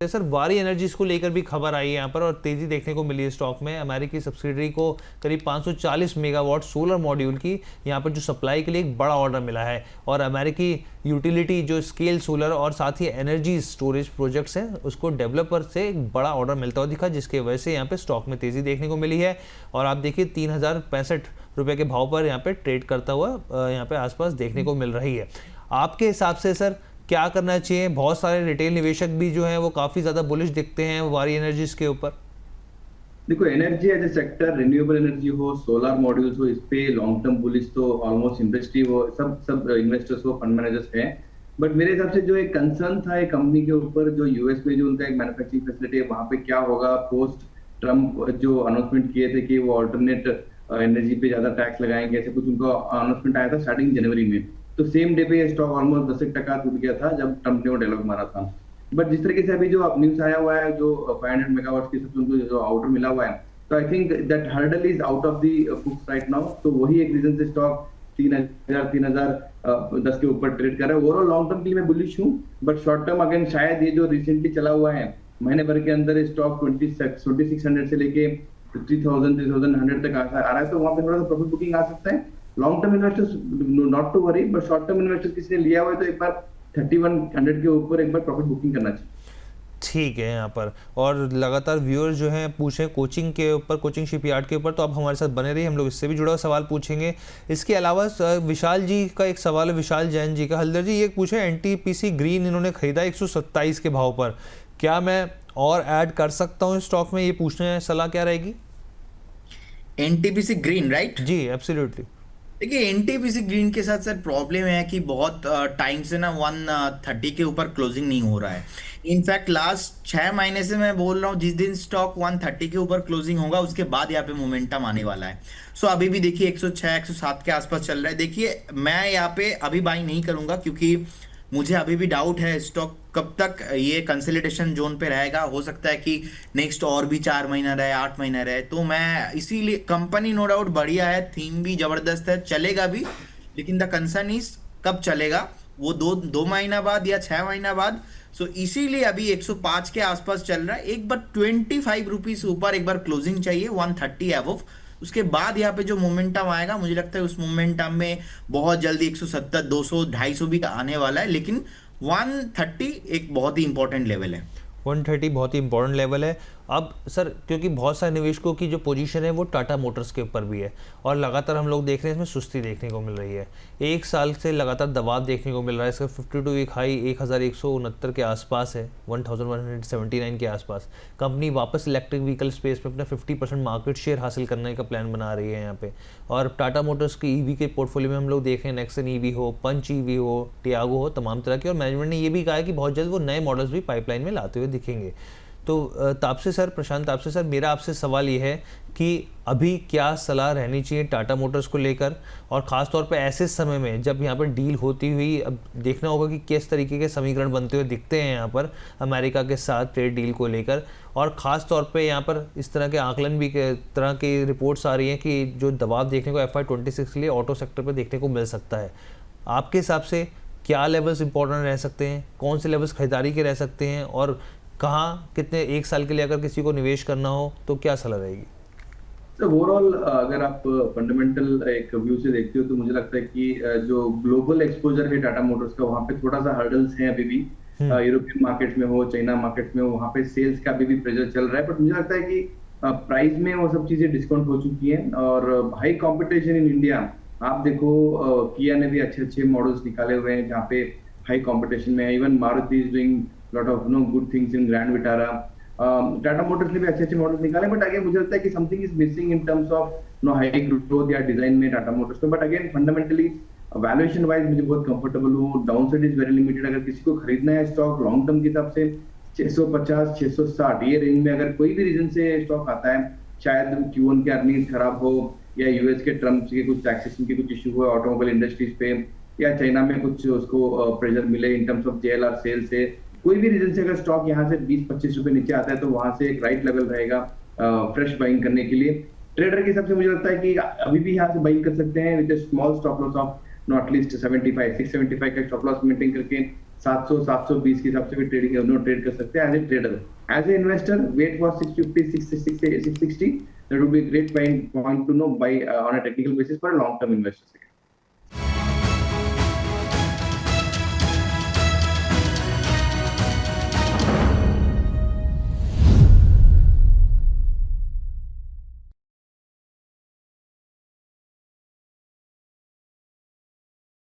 हैं सर, वारी एनर्जीज को लेकर भी खबर आई है यहाँ पर और तेजी देखने को मिली है स्टॉक में। अमेरिकी सब्सिडरी को करीब 540 मेगावाट सोलर मॉड्यूल की यहाँ पर जो सप्लाई के लिए एक बड़ा ऑर्डर मिला है, और अमेरिकी यूटिलिटी जो स्केल सोलर और साथ ही एनर्जी स्टोरेज प्रोजेक्ट्स हैं उसको डेवलपर से एक बड़ा ऑर्डर मिलता हुआ दिखा, जिसकी वजह से यहाँ पे स्टॉक में तेजी देखने को मिली है। और आप देखिए 3065 रुपये के भाव पर यहाँ पे ट्रेड करता हुआ यहाँ पे आसपास देखने को मिल रही है। आपके हिसाब से सर क्या करना चाहिए? बहुत सारे रिटेल निवेशक भी जो हैं वो काफी ज्यादा बुलिश दिखते हैं वारी एनर्जीज के ऊपर। देखो, energy as a sector, renewable energy हो, सोलर मॉड्यूल्स हो, इस पे लॉन्ग टर्म बुलिश तो ऑलमोस्ट इंडस्ट्री वो सब इन्वेस्टर्स हो, फंड मैनेजर्स हैं। बट मेरे हिसाब से जो एक कंसर्न था एक कंपनी के ऊपर, जो यूएस में जो उनका एक मैन्युफैक्चरिंग फैसिलिटी है, वहां पे क्या होगा पोस्ट ट्रम्प जो अनाउंसमेंट किए थे कि वो ऑल्टरनेट एनर्जी पे ज्यादा टैक्स लगाएंगे, ऐसे कुछ उनका अनाउंसमेंट आया था स्टार्टिंग जनवरी में। तो सेम डे पे स्टॉक ऑलमोस्ट 10% टूट गया था जब ट्रम्प ने वो डायलॉग मारा था। बट जिस तरीके से अभी जो न्यूज आया हुआ है, जो 500 मेगावाट की सबसे उनको जो ऑर्डर मिला हुआ है, तो I think that hurdle is out of the books right now. तो वही एक रीजन से स्टॉक 3010 के ऊपर ट्रेड कर रहा है। ओवरऑल लॉन्ग टर्म के लिए मैं बुलिश हूँ, बट शॉर्ट टर्म अगेन शायद ये जो रिसेंटली चला हुआ है महीने भर के अंदर स्टॉक 2600 से लेके 3100 तक आ रहा है, तो वहां पे थोड़ा सा प्रॉफिट बुकिंग आ सकता है। Long term investors not to worry, but short term investors किसी ने लिया हुआ है तो एक बार 3100 के ऊपर एक बार प्रॉफिट बुकिंग करना चाहिए। ठीक है यहाँ पर। और लगातार व्यूअर्स जो हैं पूछें कोचिंग के ऊपर, कोचिंग शिपयार्ड के ऊपर, तो आप हमारे साथ बने रहिए, हम लोग इससे भी जुड़ा हुआ सवाल पूछेंगे। इसके अलावा विशाल जी का एक सवाल है, विशाल जैन जी का। हल्दर जी ये पूछे एनटीपीसी ग्रीन इन्होंने खरीदा 127 के भाव पर, क्या मैं और ऐड कर सकता हूँ स्टॉक में? ये पूछने सलाह क्या रहेगी? NTPC green, right? जी एब्सोल्युटली। देखिए, एनटीपीसी ग्रीन के साथ सर प्रॉब्लम है कि बहुत टाइम से ना 130 के ऊपर क्लोजिंग नहीं हो रहा है। इनफैक्ट लास्ट 6 महीने से मैं बोल रहा हूँ, जिस दिन स्टॉक 130 के ऊपर क्लोजिंग होगा उसके बाद यहाँ पे मोमेंटम आने वाला है। सो अभी भी देखिए 106 107 के आसपास चल रहा है। देखिए, मैं यहाँ पे अभी बाई नहीं करूंगा क्योंकि मुझे अभी भी डाउट है स्टॉक कब तक ये कंसोलिडेशन जोन पे रहेगा। हो सकता है कि नेक्स्ट और भी 4 महीना रहे, 8 महीना रहे। तो मैं इसीलिए, कंपनी नो डाउट बढ़िया है, थीम भी जबरदस्त है, चलेगा भी, लेकिन द कंसर्न इज कब चलेगा, वो दो महीना बाद या 6 महीना बाद। सो इसीलिए अभी 105 के आसपास चल रहा है। एक बार 25 रुपीज ऊपर एक बार क्लोजिंग चाहिए 130 एबव, उसके बाद यहाँ पे जो मोमेंटम आएगा मुझे लगता है उस मोमेंटम में बहुत जल्दी 170 200 250 भी आने वाला है। लेकिन 130 एक बहुत ही इंपॉर्टेंट लेवल है। 130 बहुत ही इंपॉर्टेंट लेवल है। अब सर क्योंकि बहुत सारे निवेशकों की जो पोजीशन है वो टाटा मोटर्स के ऊपर भी है, और लगातार हम लोग देख रहे हैं इसमें सुस्ती देखने को मिल रही है। एक साल से लगातार दबाव देखने को मिल रहा है। इसका 52 वीक हाई 1169 के आसपास है, 1179 के आसपास। कंपनी वापस इलेक्ट्रिक व्हीकल स्पेस में अपना 50% मार्केट शेयर हासिल करने का प्लान बना रही है यहाँ पे। और टाटा मोटर्स की ईवी के पोर्टफोलियो में हम लोग देख रहे हैं नेक्सन ईवी हो, पंच ईवी हो, टियागो हो, तमाम तरह के। और मैनेजमेंट ने ये भी कहा है कि बहुत जल्द वो नए मॉडल्स भी पाइपलाइन में लाते हुए दिखेंगे। तो तापसे सर, प्रशांत तापसे सर, मेरा आपसे सवाल ये है कि अभी क्या सलाह रहनी चाहिए टाटा मोटर्स को लेकर, और ख़ास तौर पे ऐसे समय में जब यहाँ पर डील होती हुई, अब देखना होगा कि किस तरीके के समीकरण बनते हुए दिखते हैं यहाँ पर अमेरिका के साथ ट्रेड डील को लेकर। और ख़ास तौर पे यहाँ पर इस तरह के आकलन भी, तरह की रिपोर्ट्स आ रही हैं कि जो दबाव देखने को FY26 के लिए ऑटो सेक्टर पर देखने को मिल सकता है। आपके हिसाब से क्या लेवल्स इंपॉर्टेंट रह सकते हैं, कौन से लेवल्स खरीदारी के रह सकते हैं, और कहाँ कितने, एक साल के लिए अगर किसी को निवेश करना हो तो क्या सलाह रहेगी? तो ओवरऑल अगर आप फंडामेंटल एक व्यू से देखते हो तो मुझे लगता है कि जो ग्लोबल एक्सपोजर है टाटा मोटर्स का, वहाँ पे थोड़ा सा हर्डल्स हैं अभी भी। यूरोपियन मार्केट्स में हो, चाइना मार्केट्स में हो, वहाँ पे सेल्स का अभी भी प्रेशर चल रहा है। बट मुझे लगता है कि प्राइस में वो सब चीजें डिस्काउंट हो चुकी हैं, और हाई कॉम्पिटिशन इन इंडिया। आप देखो किया ने भी अच्छे अच्छे मॉडल्स निकाले हुए हैं जहाँ पे हाई कॉम्पिटिशन में। Even Maruti is doing lot of good things in grand Vitara. Tata Motors ने भी अच्छे अच्छे मॉडल्स निकाले, बट अगेन मुझे लगता है कि something is missing in terms of high growth या डिजाइन में टाटा मोटर्स में। But again fundamentally valuation wise मुझे बहुत कंफर्टेबल हूँ। Down side is very limited. अगर किसी को खरीदना है स्टॉक लॉन्ग टर्म के हिसाब से 650 660 ये रेंज में अगर कोई भी रीजन से स्टॉक आता है, शायद Q1 के अर्निंग्स खराब हो, या यूएस के ट्रम्प के कुछ टैक्सेशन के कुछ इशू हो ऑटोमोबाइल इंडस्ट्रीज पे, या चाइना में कुछ उसको प्रेशर मिले in terms of JLR sale से, कोई भी रीजन से अगर स्टॉक यहाँ से 20-25 रुपए नीचे आता है तो वहां से एक राइट लेवल रहेगा फ्रेश बाइंग करने के लिए। ट्रेडर के हिसाब से मुझे लगता है कि अभी भी यहाँ से बाइंग कर सकते हैं with small stop loss of not least 675 का स्टॉप लॉस मेंटेन करके 700 720 के हिसाब से भी ट्रेडिंग ट्रेड कर सकते हैं as a trader. As a investor wait for 650 660 660 that would be a great point to know by on a technical basis for a long term investor।